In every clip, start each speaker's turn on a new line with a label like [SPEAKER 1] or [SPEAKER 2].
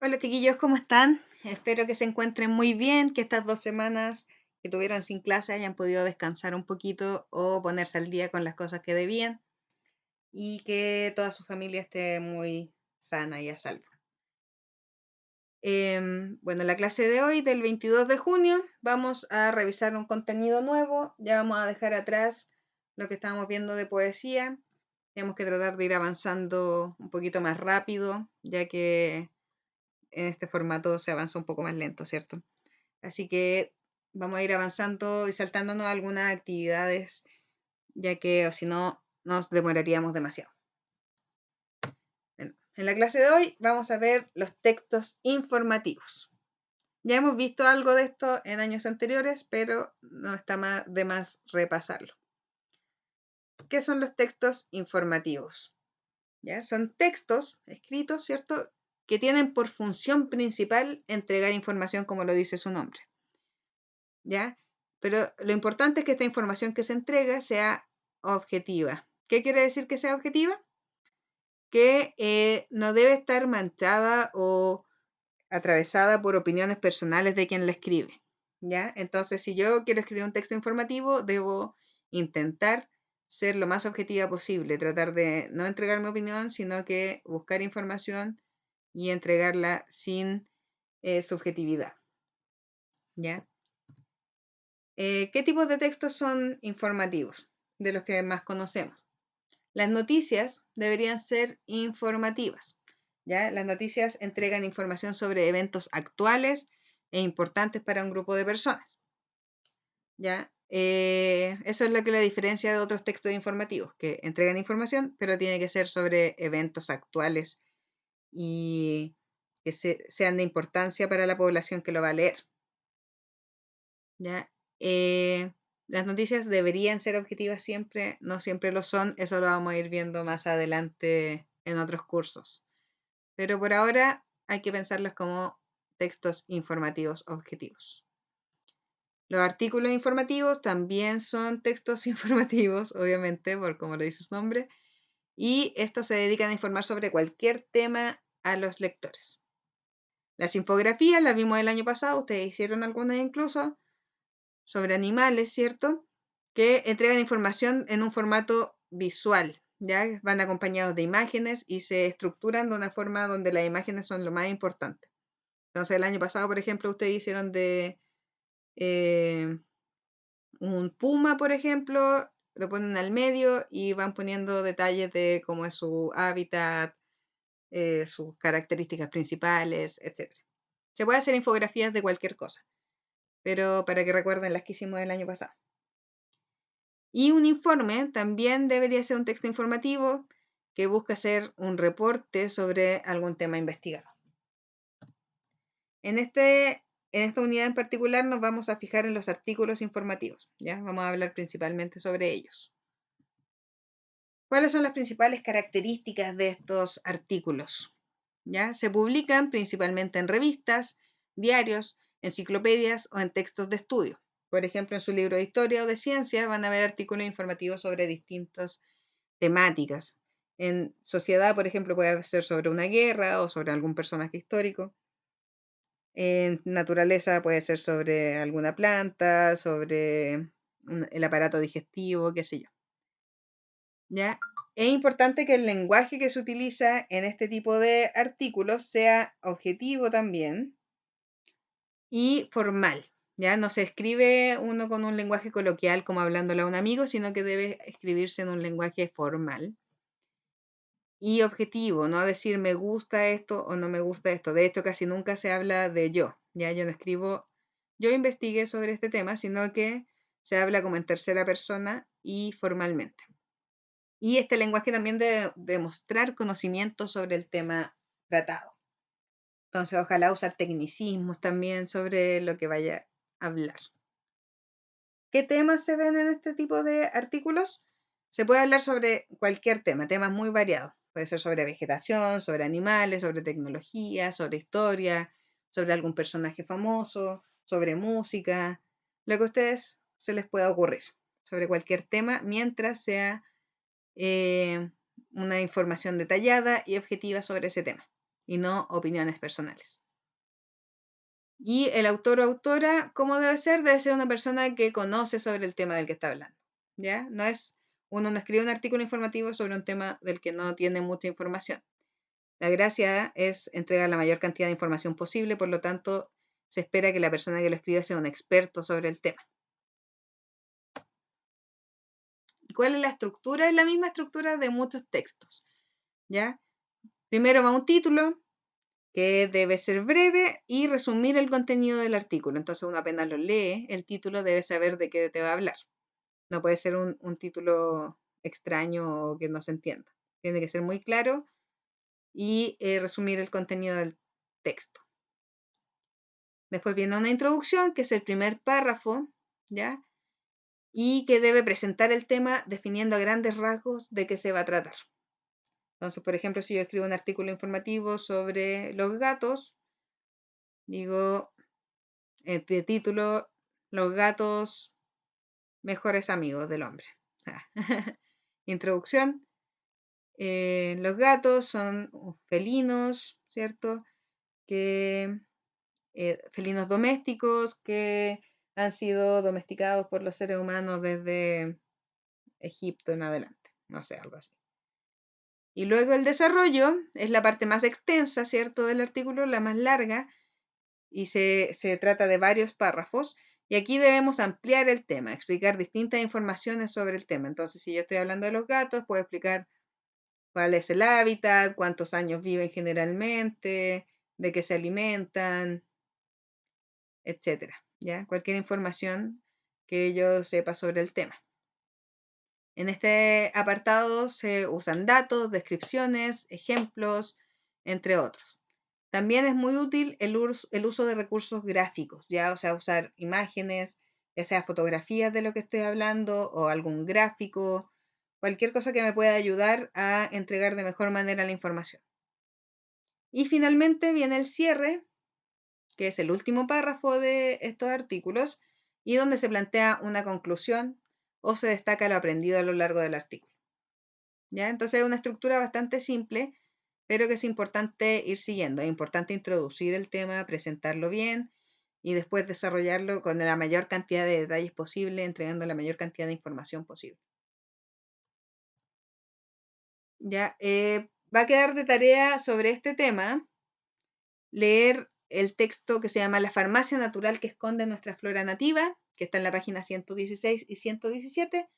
[SPEAKER 1] Hola chiquillos, ¿cómo están? Espero que se encuentren muy bien, que estas 2 semanas que tuvieron sin clase hayan podido descansar un poquito o ponerse al día con las cosas que debían y que toda su familia esté muy sana y a salvo. Bueno, en la clase de hoy, del 22 de junio, vamos a revisar un contenido nuevo. Ya vamos a dejar atrás lo que estábamos viendo de poesía. Tenemos que tratar de ir avanzando un poquito más rápido, ya que en este formato se avanza un poco más lento, ¿cierto? Así que vamos a ir avanzando y saltándonos algunas actividades, ya que o si no nos demoraríamos demasiado. Bueno, en la clase de hoy vamos a ver los textos informativos. Ya hemos visto algo de esto en años anteriores, pero no está de más repasarlo. ¿Qué son los textos informativos? ¿Ya? Son textos escritos, ¿cierto?, que tienen por función principal entregar información como lo dice su nombre. ¿Ya? Pero lo importante es que esta información que se entrega sea objetiva. ¿Qué quiere decir que sea objetiva? Que no debe estar manchada o atravesada por opiniones personales de quien la escribe. ¿Ya? Entonces, si yo quiero escribir un texto informativo, debo intentar ser lo más objetiva posible, tratar de no entregar mi opinión, sino que buscar información y entregarla sin subjetividad. ¿Ya? ¿Qué tipos de textos son informativos? De los que más conocemos. Las noticias deberían ser informativas. ¿Ya? Las noticias entregan información sobre eventos actuales e importantes para un grupo de personas. ¿Ya? Eso es lo que la diferencia de otros textos informativos, que entregan información, pero tiene que ser sobre eventos actuales y que sean de importancia para la población que lo va a leer. ¿Ya? Las noticias deberían ser objetivas siempre, no siempre lo son, eso lo vamos a ir viendo más adelante en otros cursos. Pero por ahora hay que pensarlos como textos informativos objetivos. Los artículos informativos también son textos informativos, obviamente, por como lo dice su nombre, y estos se dedican a informar sobre cualquier tema a los lectores. Las infografías las vimos el año pasado, ustedes hicieron algunas incluso, sobre animales, ¿cierto? Que entregan información en un formato visual, ¿ya? Van acompañados de imágenes y se estructuran de una forma donde las imágenes son lo más importante. Entonces, el año pasado, por ejemplo, ustedes hicieron de un puma, por ejemplo, lo ponen al medio y van poniendo detalles de cómo es su hábitat, sus características principales, etc. Se puede hacer infografías de cualquier cosa, pero para que recuerden las que hicimos el año pasado. Y un informe también debería ser un texto informativo que busca hacer un reporte sobre algún tema investigado. En esta unidad en particular nos vamos a fijar en los artículos informativos, ¿ya? Vamos a hablar principalmente sobre ellos. ¿Cuáles son las principales características de estos artículos? ¿Ya? Se publican principalmente en revistas, diarios, enciclopedias o en textos de estudio. Por ejemplo, en su libro de historia o de ciencia van a ver artículos informativos sobre distintas temáticas. En sociedad, por ejemplo, puede ser sobre una guerra o sobre algún personaje histórico. En naturaleza puede ser sobre alguna planta, sobre el aparato digestivo, qué sé yo. ¿Ya? Es importante que el lenguaje que se utiliza en este tipo de artículos sea objetivo también y formal. ¿Ya? No se escribe uno con un lenguaje coloquial como hablándole a un amigo, sino que debe escribirse en un lenguaje formal y objetivo, no decir me gusta esto o no me gusta esto. De hecho, casi nunca se habla de yo. Ya yo no escribo, yo investigué sobre este tema, sino que se habla como en tercera persona y formalmente. Y este lenguaje también debe demostrar conocimiento sobre el tema tratado. Entonces, ojalá usar tecnicismos también sobre lo que vaya a hablar. ¿Qué temas se ven en este tipo de artículos? Se puede hablar sobre cualquier tema, temas muy variados. Puede ser sobre vegetación, sobre animales, sobre tecnología, sobre historia, sobre algún personaje famoso, sobre música, lo que a ustedes se les pueda ocurrir, sobre cualquier tema, mientras sea una información detallada y objetiva sobre ese tema. y no opiniones personales. Y el autor o autora, ¿cómo debe ser? Debe ser una persona que conoce sobre el tema del que está hablando, ¿ya? Uno no escribe un artículo informativo sobre un tema del que no tiene mucha información. La gracia es entregar la mayor cantidad de información posible, por lo tanto, se espera que la persona que lo escriba sea un experto sobre el tema. ¿Y cuál es la estructura? Es la misma estructura de muchos textos, ¿ya? Primero va un título, que debe ser breve y resumir el contenido del artículo. Entonces uno apenas lo lee, el título debe saber de qué te va a hablar. No puede ser un título extraño o que no se entienda. Tiene que ser muy claro y resumir el contenido del texto. Después viene una introducción, que es el primer párrafo, ¿ya? Y que debe presentar el tema definiendo a grandes rasgos de qué se va a tratar. Entonces, por ejemplo, si yo escribo un artículo informativo sobre los gatos, digo de título, los gatos mejores amigos del hombre. Introducción. Los gatos son felinos, ¿cierto? Felinos domésticos que han sido domesticados por los seres humanos desde Egipto en adelante. No sé, algo así. Y luego el desarrollo es la parte más extensa, ¿cierto? Del artículo, la más larga, y se trata de varios párrafos. Y aquí debemos ampliar el tema, explicar distintas informaciones sobre el tema. Entonces, si yo estoy hablando de los gatos, puedo explicar cuál es el hábitat, cuántos años viven generalmente, de qué se alimentan, etcétera. ¿Ya? Cualquier información que yo sepa sobre el tema. En este apartado se usan datos, descripciones, ejemplos, entre otros. También es muy útil el uso de recursos gráficos, ya, o sea, usar imágenes, ya sea fotografías de lo que estoy hablando o algún gráfico, cualquier cosa que me pueda ayudar a entregar de mejor manera la información. Y finalmente viene el cierre, que es el último párrafo de estos artículos y donde se plantea una conclusión o se destaca lo aprendido a lo largo del artículo. ¿Ya? Entonces es una estructura bastante simple, pero que es importante ir siguiendo. Es importante introducir el tema, presentarlo bien y después desarrollarlo con la mayor cantidad de detalles posible, entregando la mayor cantidad de información posible. Ya, va a quedar de tarea sobre este tema leer el texto que se llama La farmacia natural que esconde nuestra flora nativa, que está en la página 116 y 117,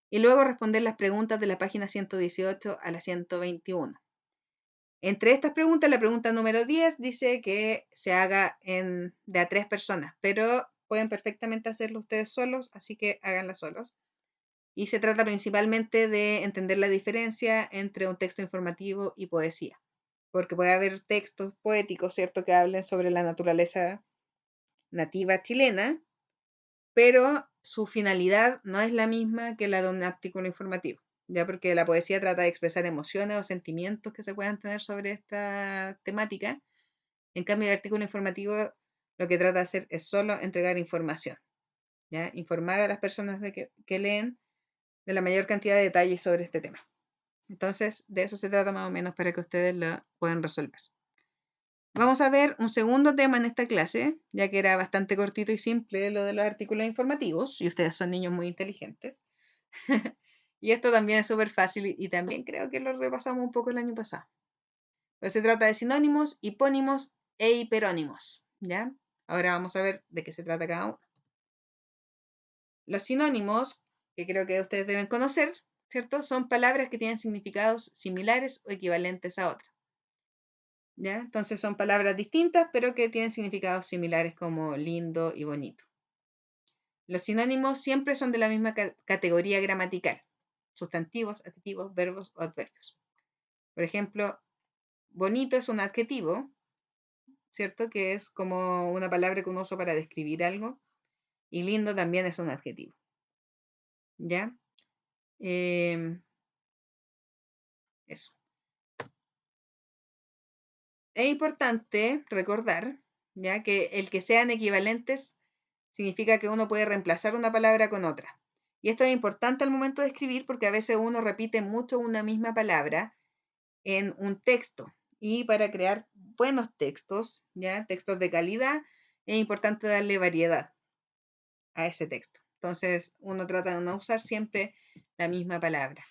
[SPEAKER 1] y luego responder las preguntas de la página 118 a la 121. Entre estas preguntas, la pregunta número 10 dice que se haga de a 3 personas, pero pueden perfectamente hacerlo ustedes solos, así que háganla solos. Y se trata principalmente de entender la diferencia entre un texto informativo y poesía, porque puede haber textos poéticos, ¿cierto?, que hablen sobre la naturaleza nativa chilena, pero su finalidad no es la misma que la de un artículo informativo, ya porque la poesía trata de expresar emociones o sentimientos que se puedan tener sobre esta temática. En cambio, el artículo informativo lo que trata de hacer es solo entregar información, ¿ya? Informar a las personas que leen de la mayor cantidad de detalles sobre este tema. Entonces, de eso se trata más o menos para que ustedes lo puedan resolver. Vamos a ver un segundo tema en esta clase, ya que era bastante cortito y simple lo de los artículos informativos, y ustedes son niños muy inteligentes. Y esto también es súper fácil y también creo que lo repasamos un poco el año pasado. Pues se trata de sinónimos, hipónimos e hiperónimos, ¿ya? Ahora vamos a ver de qué se trata cada uno. Los sinónimos, que creo que ustedes deben conocer, ¿cierto? Son palabras que tienen significados similares o equivalentes a otras. ¿Ya? Entonces son palabras distintas, pero que tienen significados similares como lindo y bonito. Los sinónimos siempre son de la misma categoría gramatical: sustantivos, adjetivos, verbos o adverbios. Por ejemplo, bonito es un adjetivo, ¿cierto? Que es como una palabra que uno usa para describir algo. Y lindo también es un adjetivo. ¿Ya? Eso. Es importante recordar, ¿ya?, que el que sean equivalentes significa que uno puede reemplazar una palabra con otra. Y esto es importante al momento de escribir porque a veces uno repite mucho una misma palabra en un texto y para crear buenos textos, ¿ya? Textos de calidad, es importante darle variedad a ese texto. Entonces, uno trata de no usar siempre la misma palabra.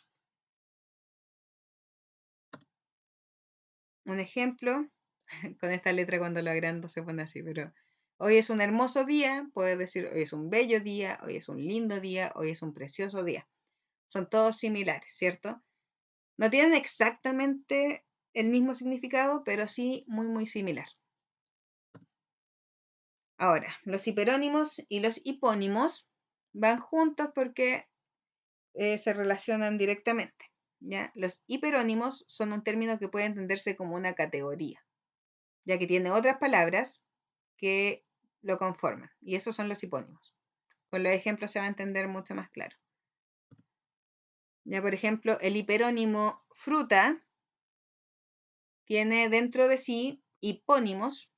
[SPEAKER 1] Un ejemplo, con esta letra cuando lo agrando se pone así, pero hoy es un hermoso día, puedes decir hoy es un bello día, hoy es un lindo día, hoy es un precioso día. Son todos similares, ¿cierto? No tienen exactamente el mismo significado, pero sí muy, muy similar. Ahora, los hiperónimos y los hipónimos van juntos porque se relacionan directamente, ¿ya? Los hiperónimos son un término que puede entenderse como una categoría, ya que tiene otras palabras que lo conforman, y esos son los hipónimos. Con los ejemplos se va a entender mucho más claro. Ya, por ejemplo, el hiperónimo fruta tiene dentro de sí hipónimos: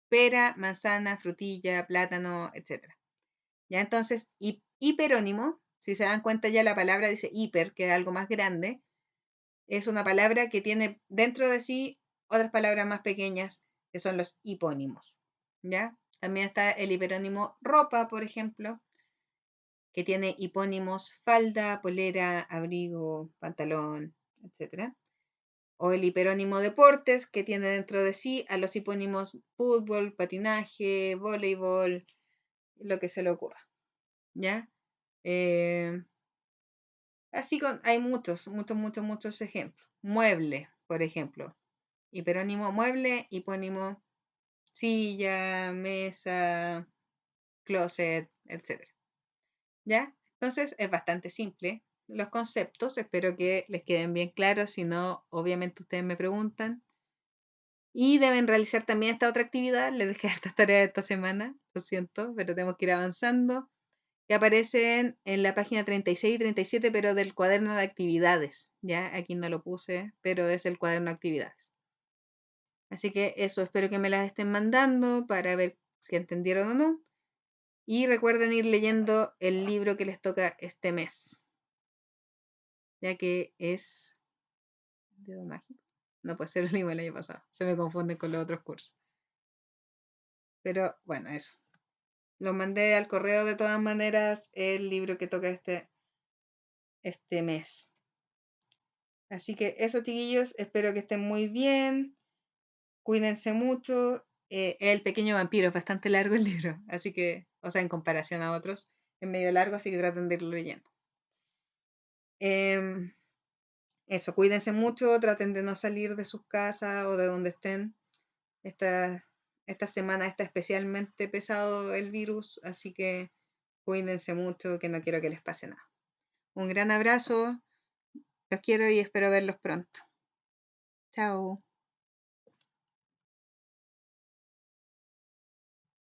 [SPEAKER 1] pera, manzana, frutilla, plátano, etc. Ya, entonces, hiperónimo, si se dan cuenta ya la palabra dice hiper, que es algo más grande, es una palabra que tiene dentro de sí otras palabras más pequeñas, que son los hipónimos. ¿Ya? También está el hiperónimo ropa, por ejemplo, que tiene hipónimos falda, polera, abrigo, pantalón, etc. O el hiperónimo deportes, que tiene dentro de sí a los hipónimos fútbol, patinaje, voleibol, lo que se le ocurra. ¿Ya? Así hay muchos ejemplos. Mueble, por ejemplo. Hiperónimo mueble, hipónimo silla, mesa, closet, etc. ¿Ya? Entonces es bastante simple los conceptos. Espero que les queden bien claros. Si no, obviamente ustedes me preguntan. Y deben realizar también esta otra actividad. Les dejé hartas tareas esta semana. Lo siento, pero tenemos que ir avanzando. Que aparecen en la página 36 y 37, pero del cuaderno de actividades. Ya, aquí no lo puse, pero es el cuaderno de actividades. Así que eso, espero que me las estén mandando para ver si entendieron o no. Y recuerden ir leyendo el libro que les toca este mes, ya que es Dedo Mágico. No puede ser el libro del año pasado, se me confunden con los otros cursos. Pero bueno, eso. Lo mandé al correo de todas maneras el libro que toca este mes. Así que eso, chiquillos, espero que estén muy bien. Cuídense mucho. El pequeño vampiro es bastante largo el libro, así que, o sea, en comparación a otros, es medio largo, así que traten de irlo leyendo. Em, Eso, cuídense mucho, traten de no salir de sus casas o de donde estén. Esta semana está especialmente pesado el virus, así que cuídense mucho, que no quiero que les pase nada. Un gran abrazo, los quiero y espero verlos pronto. Chao.